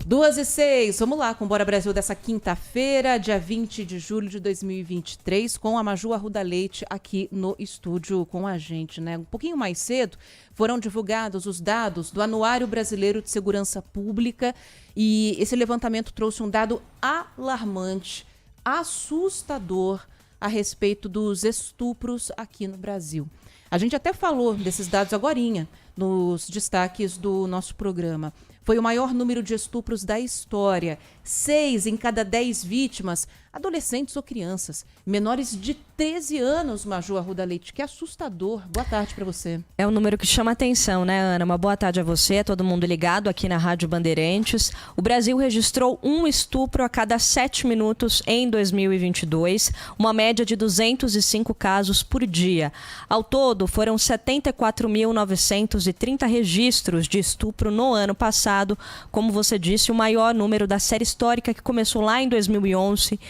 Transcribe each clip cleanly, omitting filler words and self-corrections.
2h06, vamos lá com o Bora Brasil dessa quinta-feira, dia 20 de julho de 2023, com a Maju Arruda Leite aqui no estúdio com a gente, né? Um pouquinho mais cedo foram divulgados os dados do Anuário Brasileiro de Segurança Pública e esse levantamento trouxe um dado alarmante, assustador a respeito dos estupros aqui no Brasil. A gente até falou desses dados agorinha nos destaques do nosso programa. Foi o maior número de estupros da história. 6 em cada 10 vítimas, adolescentes ou crianças. Menores de 13 anos, Maju Arruda Leite. Que assustador. Boa tarde para você. É um número que chama atenção, né, Ana? Uma boa tarde a você, a todo mundo ligado aqui na Rádio Bandeirantes. O Brasil registrou um estupro a cada 7 minutos em 2022, uma média de 205 casos por dia. Ao todo, foram 74.930 registros de estupro no ano passado, como você disse, o maior número da série histórica que começou lá em 2011,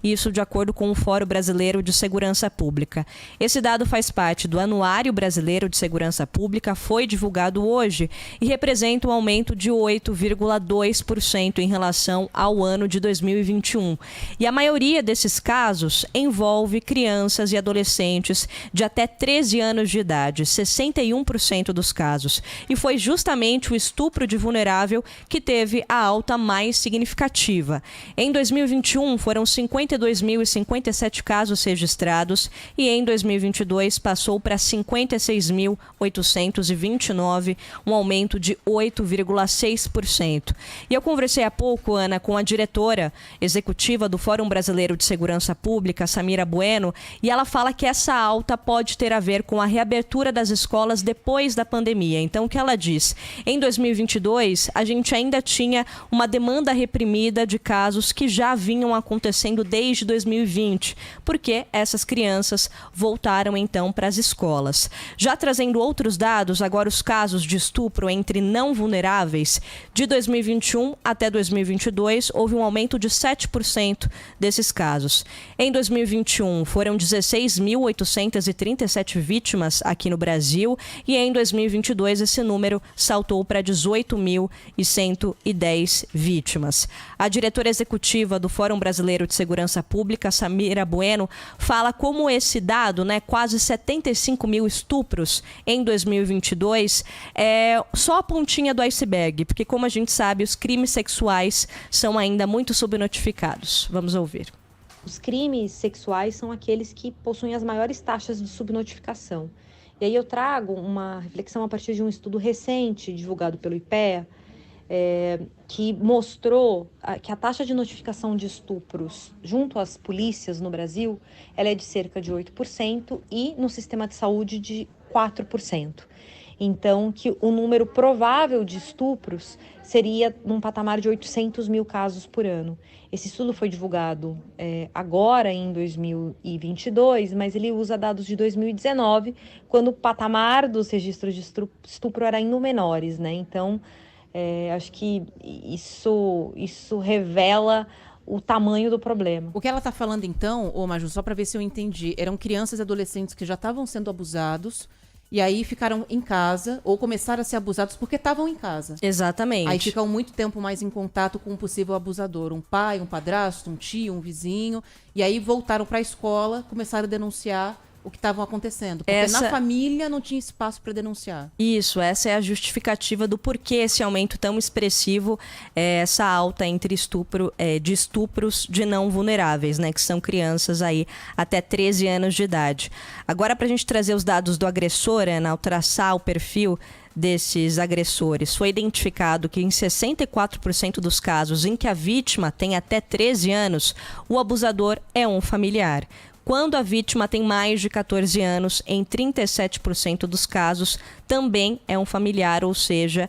e isso de acordo com o Fórum Brasileiro de Segurança Pública. Esse dado faz parte do Anuário Brasileiro de Segurança Pública, foi divulgado hoje e representa um aumento de 8,2% em relação ao ano de 2021. E a maioria desses casos envolve crianças e adolescentes de até 13 anos de idade, 61% dos casos. E foi justamente o estupro de vulnerável que teve a alta mais significativa. Em 2021, foram 52.057 casos registrados e em 2022 passou para 56.829, um aumento de 8,6%. E eu conversei há pouco, Ana, com a diretora executiva do Fórum Brasileiro de Segurança Pública, Samira Bueno, e ela fala que essa alta pode ter a ver com a reabertura das escolas depois da pandemia. Então, o que ela diz? Em 2022, a gente ainda tinha uma demanda reprimida de casos que já vinham acontecendo desde 2020, porque essas crianças voltaram então para as escolas. Já trazendo outros dados, agora os casos de estupro entre não vulneráveis, de 2021 até 2022, houve um aumento de 7% desses casos. Em 2021, foram 16.837 vítimas aqui no Brasil e em 2022 esse número saltou para 18.110 vítimas. A diretora executiva do Fórum Brasileiro de Segurança Pública, Samira Bueno, fala como esse dado, né, quase 75 mil estupros em 2022, é só a pontinha do iceberg, porque como a gente sabe, os crimes sexuais são ainda muito subnotificados. Vamos ouvir. Os crimes sexuais são aqueles que possuem as maiores taxas de subnotificação. E aí eu trago uma reflexão a partir de um estudo recente divulgado pelo IPEA, que mostrou que a taxa de notificação de estupros junto às polícias no Brasil, ela é de cerca de 8% e no sistema de saúde de 4%. Então, que o número provável de estupros seria num patamar de 800 mil casos por ano. Esse estudo foi divulgado agora em 2022, mas ele usa dados de 2019, quando o patamar dos registros de estupro era ainda menores, né? Então, acho que isso revela o tamanho do problema. O que ela está falando então, Maju, só para ver se eu entendi, eram crianças e adolescentes que já estavam sendo abusados e aí ficaram em casa ou começaram a ser abusados porque estavam em casa. Exatamente. Aí ficam muito tempo mais em contato com um possível abusador, um pai, um padrasto, um tio, um vizinho, e aí voltaram para a escola, começaram a denunciar o que estava acontecendo. Porque na família não tinha espaço para denunciar. Isso, essa é a justificativa do porquê esse aumento tão expressivo, essa alta entre de estupros de não vulneráveis, né, que são crianças aí até 13 anos de idade. Agora, para a gente trazer os dados do agressor, ao traçar o perfil desses agressores, foi identificado que em 64% dos casos em que a vítima tem até 13 anos, o abusador é um familiar. Quando a vítima tem mais de 14 anos, em 37% dos casos, também é um familiar, ou seja,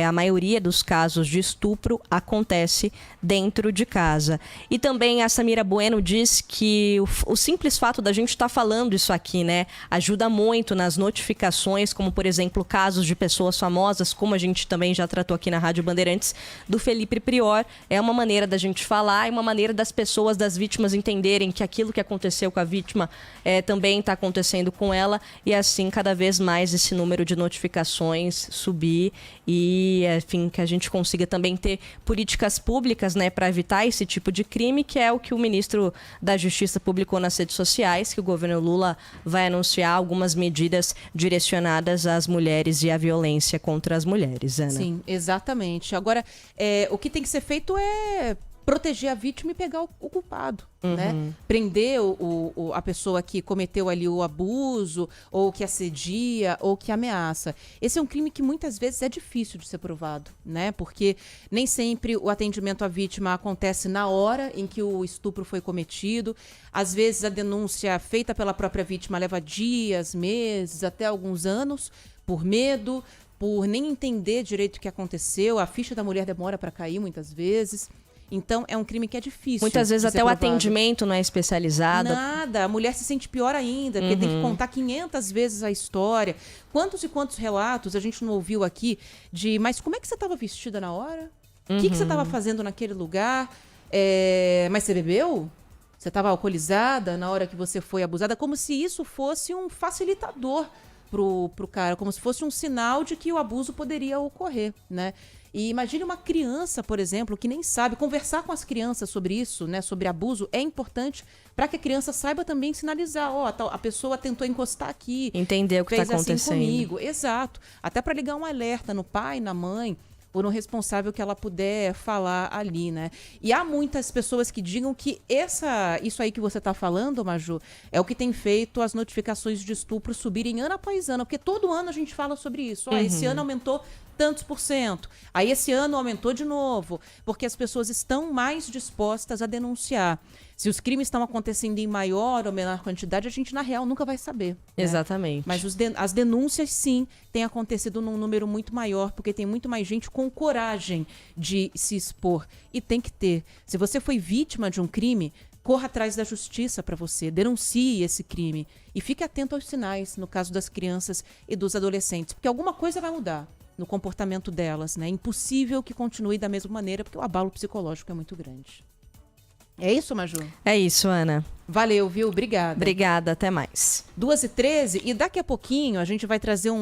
a maioria dos casos de estupro acontece dentro de casa. E também a Samira Bueno diz que o simples fato da gente estar falando isso aqui, né, ajuda muito nas notificações, como por exemplo, casos de pessoas famosas, como a gente também já tratou aqui na Rádio Bandeirantes, do Felipe Prior. É uma maneira da gente falar e uma maneira das pessoas, das vítimas entenderem que aquilo que aconteceu com a vítima também está acontecendo com ela, e assim cada vez mais esse número de notificações subir e, enfim, que a gente consiga também ter políticas públicas, né, para evitar esse tipo de crime, que é o que o ministro da Justiça publicou nas redes sociais, que o governo Lula vai anunciar algumas medidas direcionadas às mulheres e à violência contra as mulheres, Ana. Sim, exatamente. Agora, o que tem que ser feito é proteger a vítima e pegar o culpado, né? Prender a pessoa que cometeu ali o abuso, ou que assedia, ou que ameaça. Esse é um crime que muitas vezes é difícil de ser provado, né? Porque nem sempre o atendimento à vítima acontece na hora em que o estupro foi cometido. Às vezes a denúncia feita pela própria vítima leva dias, meses, até alguns anos, por medo, por nem entender direito o que aconteceu. A ficha da mulher demora para cair muitas vezes. Então, é um crime que é difícil. Muitas vezes até o atendimento não é especializado. Nada. A mulher se sente pior ainda, porque tem que contar 500 vezes a história. Quantos e quantos relatos a gente não ouviu aqui de... Mas como é que você estava vestida na hora? O que você estava fazendo naquele lugar? Mas você bebeu? Você estava alcoolizada na hora que você foi abusada? Como se isso fosse um facilitador pro cara. Como se fosse um sinal de que o abuso poderia ocorrer, né? E imagine uma criança, por exemplo, que nem sabe. Conversar com as crianças sobre isso, né, sobre abuso, é importante para que a criança saiba também sinalizar. A pessoa tentou encostar aqui. Entender o que está acontecendo. Assim comigo. Exato. Até para ligar um alerta no pai, na mãe, ou no responsável que ela puder falar ali, né? E há muitas pessoas que digam que isso aí que você está falando, Maju, é o que tem feito as notificações de estupro subirem ano após ano, porque todo ano a gente fala sobre isso. Esse ano aumentou tantos %. Aí esse ano aumentou de novo, porque as pessoas estão mais dispostas a denunciar. Se os crimes estão acontecendo em maior ou menor quantidade, a gente, na real, nunca vai saber. Né? Exatamente. Mas as denúncias, sim, têm acontecido num número muito maior, porque tem muito mais gente com coragem de se expor. E tem que ter. Se você foi vítima de um crime, corra atrás da justiça para você, denuncie esse crime. E fique atento aos sinais, no caso das crianças e dos adolescentes, porque alguma coisa vai mudar no comportamento delas, né? É impossível que continue da mesma maneira, porque o abalo psicológico é muito grande. É isso, Maju? É isso, Ana. Valeu, viu? Obrigada. Obrigada, até mais. 2h13, e daqui a pouquinho a gente vai trazer um